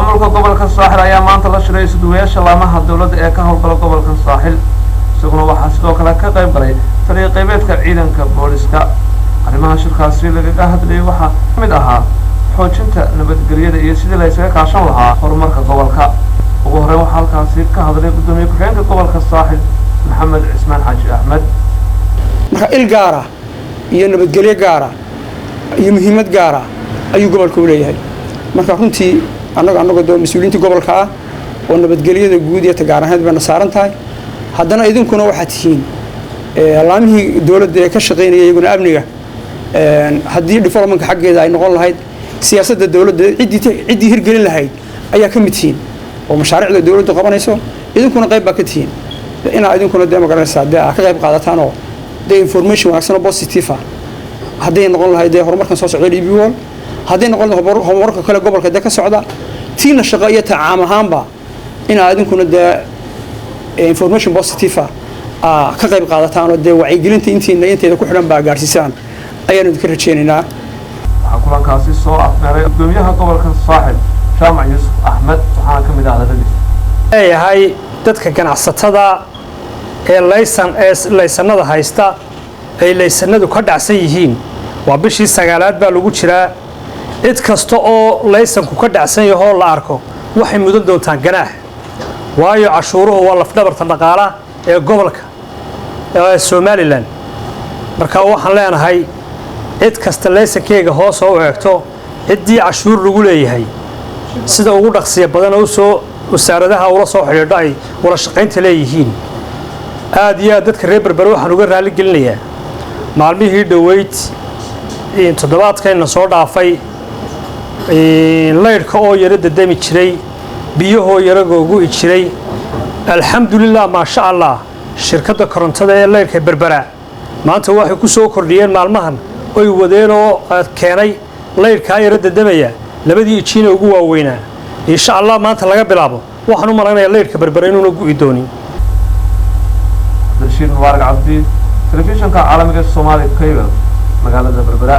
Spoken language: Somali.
maamulka gobolka saaxil ayaa maanta la shiray isduwayaasha laamaha dawladda ee ka howlgala gobolka saaxil isaguna waxaa sidoo kale ka qayb galay taliye qaybeedka ciidanka booliska arrimaha shirkaasi lagaga hadlayay waxaa kamid ahaa xoojinta nabadgelyada iyo sidii la isaga kaashan lahaa horumarka gobolka ugu horeyn waxaa halkaasi ka hadlay gudoomiye ku-xigeenka gobolka saaxil maxamed cismaan xaaji axmed marka il gaara iyo nabadgelyo gaara iyo muhiimad gaara ayuu gobolku leeyahay marka runtii annaga doo mas'uuliyiinta gobolka ah oo nabadgelyada guud iyo tagaaraneed bayna saaran tahay haddana idinkuna waxaa tihiin laamihii dawladda ee ka shaqaynaya iyaguna amniga haddii developmentka xaggeeda ay noqon lahayd siyaasadda dawladda ciddii hirgelin lahayd ayaa ka mid tihiin oo mashaariicda dawladdu qabanayso idinkuna qayb baa ka tihiin inaa idinkuna dee magaranaysaa dee ka qayb qaadataan oo dee information wanaagsan oo positive ah hadday noqon lahayd dee horumarkan soo socda DBWOL hadday noqon lahayd horumarka kale gobolka dee ka socda tiina shaqo iyo tacaam ahaanba inaa idinkuna dee information positive ah ka qayb qaadataan oo dee wacyigelinta inteeda ku xidhan baa gaarsiisaan ayaanu idinka rajaynaynaa waxaa kulankaasi soo afmeeray gudoomiyaha gobolka saaxil jaamac yuusuf axmed waxaana ka mid ah hadaladiisa leeyahay dadka ganacsatada ee laysanada haysta ay laysanadu ka dhacsan yihiin waa bishii 9aad baa lagu jiraa cid kasta oo laysanku ka dhacsan yahay la arko waxay mudan doontaan ganaax waayo cashuuruhu waa lafdhabarta dhaqaalaha ee gobolka ee Somaliland marka waxaan leenahay cid kasta laysankeega hoos u eegto ciddii cashuur lagu leeyahay sida ugu dhaqsiya badan oo soo wasaaradaha ula soo xidhiidho ay wada shaqaynta leeyihiin aad iyo aad dadka reer Berbera waxaan uga raali gelinayaa maalmihii dhaweyd toddobaadkayna soo dhaafay leyrka oo yara dadami jiray biyahoo yara googu jiray alxamdulillah ma sha Allah shirkadda korontada ee leyrka Berbera maanta waxay ku soo kordhiyeen maalmahan oo ay wadeen oo keenay leyrka yara dadamaya labadii ijiina ugu waaweynaa insha Allah maanta laga bilaabo waxaan u maleynayaa leyrka Berbera inuu gu'i doonin Rashid Mubarak Abdi telefishinka caalamiga Soomaaliya Cable magaalada Berbera